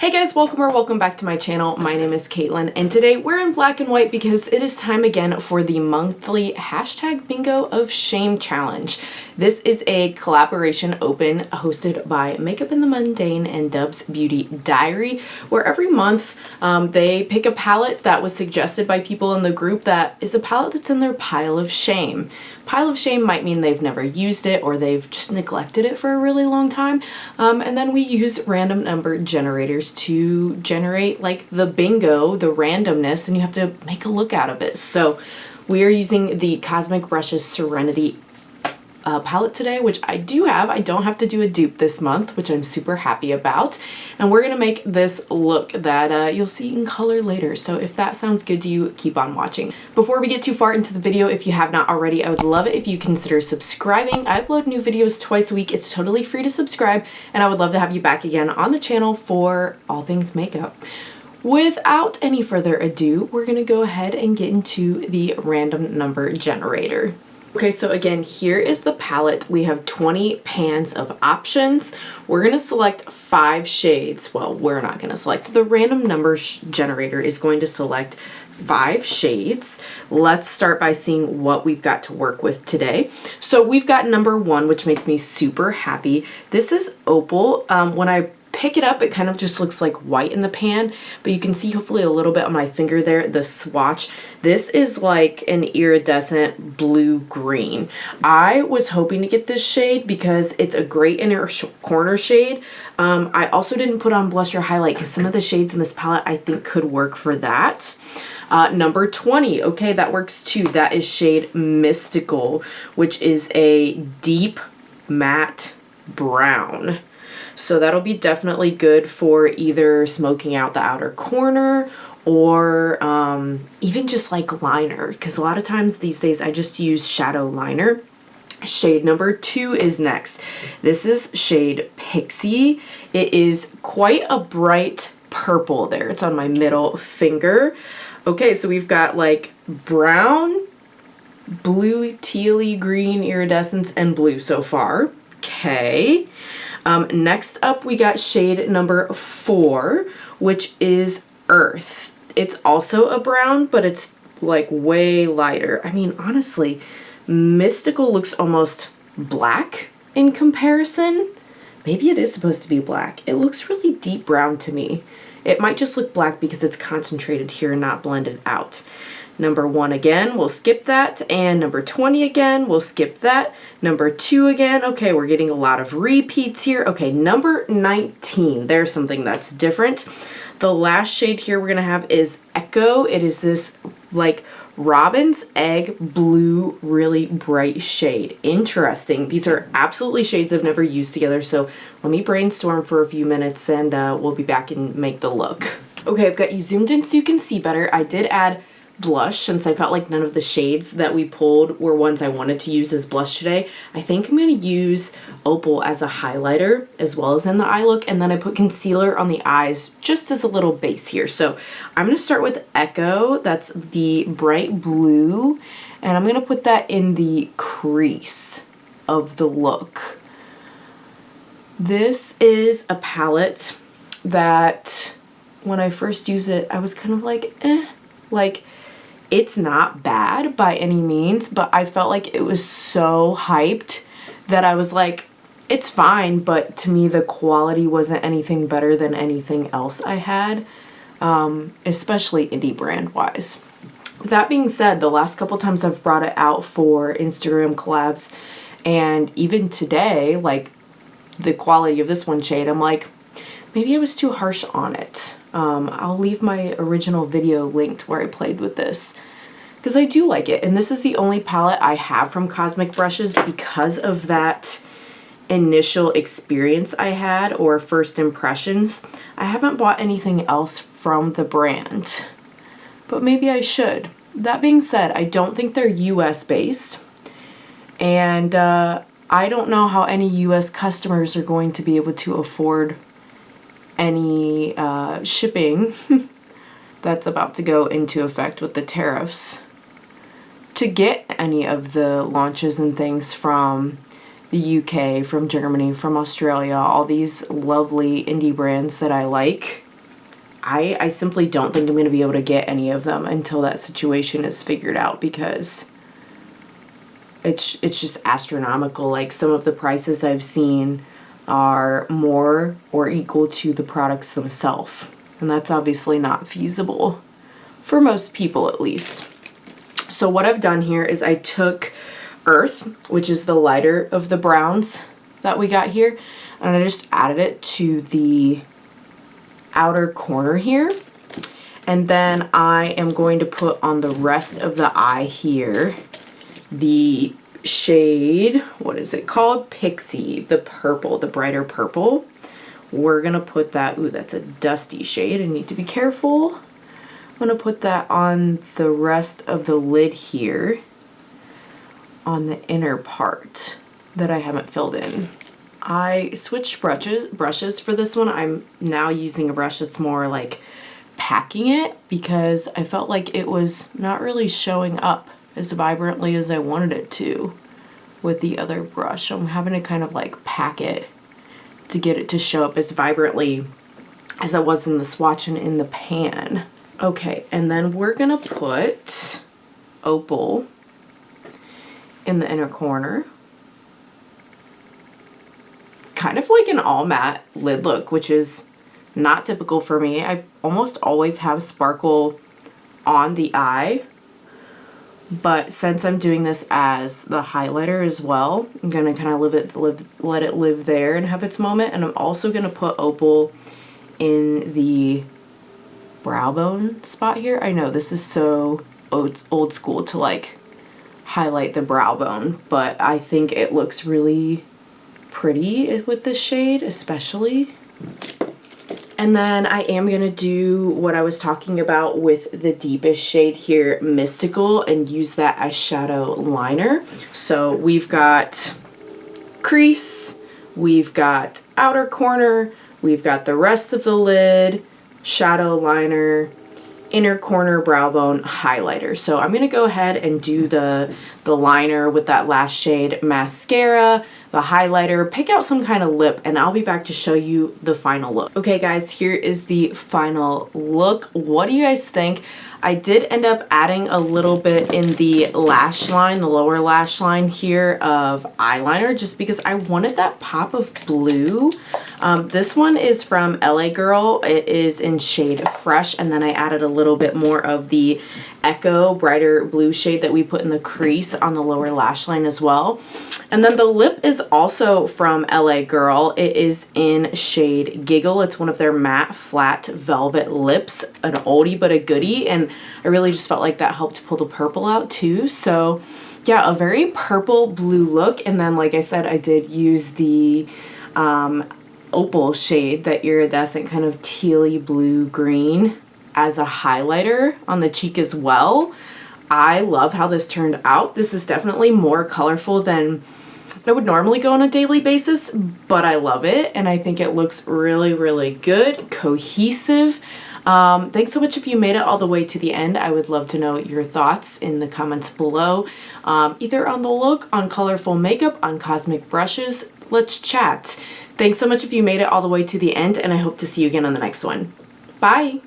Hey guys, welcome back to my channel. My name is Caitlin, and today we're in black and white because it is time again for the monthly hashtag bingo of shame challenge. This is a collaboration open hosted by Makeup in the Mundane and Dub's Beauty Diary, where every month they pick a palette that was suggested by people in the group that is a palette that's in their pile of shame. Pile of shame might mean they've never used it or they've just neglected it for a really long time. And then we use random number generators to generate like the bingo, the randomness, and you have to make a look out of it. So we are using the Cosmic Brushes Serenity palette today, which I do have. I don't have to do a dupe this month, which I'm super happy about. And we're gonna make this look that you'll see in color later. So if that sounds good to you, keep on watching. Before we get too far into the video, if you have not already, I would love it if you consider subscribing. I upload new videos twice a week. It's totally free to subscribe, and I would love to have you back again on the channel for all things makeup. Without any further ado, we're gonna go ahead and get into the random number generator. Okay, so again, here is the palette. We have 20 pans of options. We're gonna select 5 shades. Well, we're not gonna select. The random number generator is going to select 5 shades. Let's start by seeing what we've got to work with today. So we've got number 1, which makes me super happy. This is Opal. When I pick it up, it kind of just looks like white in the pan, but you can see hopefully a little bit on my finger there, the swatch. This is like an iridescent blue-green. I was hoping to get this shade because it's a great inner corner shade. I also didn't put on blush or highlight because some of the shades in this palette I think could work for that. Number 20, okay, that works too. That is shade Mystical, which is a deep matte brown. So that'll be definitely good for either smoking out the outer corner or even just like liner, because a lot of times these days I just use shadow liner. Shade number 2 is next. This is shade Pixie. It is quite a bright purple there. It's on my middle finger. Okay, so we've got like brown, blue, tealy, green, iridescence, and blue so far. Okay. Next up, we got shade number 4, which is Earth. It's also a brown, but it's like way lighter. I mean, honestly, Mystical looks almost black in comparison. Maybe it is supposed to be black. It looks really deep brown to me. It might just look black because it's concentrated here and not blended out. Number 1 again, we'll skip that. And number 20 again, we'll skip that. Number 2 again. Okay, we're getting a lot of repeats here. Okay, number 19. There's something that's different. The last shade here we're gonna have is Echo. It is this like robin's egg blue, really bright shade. Interesting. These are absolutely shades I've never used together, so let me brainstorm for a few minutes and we'll be back and make the look. Okay, I've got you zoomed in so you can see better. I did add blush since I felt like none of the shades that we pulled were ones I wanted to use as blush today. I think I'm going to use Opal as a highlighter as well as in the eye look, and then I put concealer on the eyes just as a little base here. So I'm going to start with Echo. That's the bright blue, and I'm going to put that in the crease of the look. This is a palette that when I first used it, I was kind of like, like, it's not bad by any means, but I felt like it was so hyped that I was like, it's fine, but to me the quality wasn't anything better than anything else I had, especially indie brand wise. That being said, the last couple times I've brought it out for Instagram collabs, and even today, like the quality of this one shade, I'm like, maybe I was too harsh on it. I'll leave my original video linked where I played with this because I do like it. And this is the only palette I have from Cosmic Brushes because of that initial experience I had or first impressions. I haven't bought anything else from the brand, but maybe I should. That being said, I don't think they're US based, and I don't know how any US customers are going to be able to afford any shipping that's about to go into effect with the tariffs to get any of the launches and things from the UK, from Germany, from Australia, all these lovely indie brands that I like. I simply don't think I'm going to be able to get any of them until that situation is figured out, because it's just astronomical. Like, some of the prices I've seen are more or equal to the products themselves, and that's obviously not feasible for most people, at least. So what I've done here is I took Earth, which is the lighter of the browns that we got here, and I just added it to the outer corner here. And then I am going to put on the rest of the eye here the shade, what is it called? Pixie, the purple, the brighter purple. We're gonna put that, ooh, that's a dusty shade, I need to be careful. I'm gonna put that on the rest of the lid here, on the inner part that I haven't filled in. I switched brushes for this one. I'm now using a brush that's more like packing it, because I felt like it was not really showing up as vibrantly as I wanted it to with the other brush. I'm having to kind of like pack it to get it to show up as vibrantly as I was in the swatch and in the pan. Okay, and then we're gonna put Opal in the inner corner. Kind of like an all matte lid look, which is not typical for me. I almost always have sparkle on the eye, but since I'm doing this as the highlighter as well, I'm gonna kind of let it live there and have its moment. And I'm also gonna put Opal in the brow bone spot here. I know this is so old school to like highlight the brow bone, but I think it looks really pretty with this shade especially. And then I am going to do what I was talking about with the deepest shade here, Mystical, and use that as shadow liner. So we've got crease, we've got outer corner, we've got the rest of the lid, shadow liner, inner corner, brow bone, highlighter. So I'm going to go ahead and do the liner with that last shade, mascara, the highlighter, pick out some kind of lip, and I'll be back to show you the final look. Okay guys, here is the final look. What do you guys think? I did end up adding a little bit in the lash line, the lower lash line here of eyeliner, just because I wanted that pop of blue. This one is from LA Girl. It is in shade Fresh, and then I added a little bit more of the Echo brighter blue shade that we put in the crease on the lower lash line as well. And then the lip is also from LA Girl. It is in shade Giggle. It's one of their matte flat velvet lips, an oldie but a goodie, and I really just felt like that helped pull the purple out too. So yeah, a very purple blue look. And then like I said, I did use the Opal shade, that iridescent kind of tealy blue green, as a highlighter on the cheek as well. I love how this turned out. This is definitely more colorful than I would normally go on a daily basis, but I love it, and I think it looks really, really good, cohesive. Thanks so much if you made it all the way to the end. I would love to know your thoughts in the comments below, either on the look, on colorful makeup, on Cosmic Brushes. Let's chat. Thanks so much if you made it all the way to the end, and I hope to see you again on the next one. Bye!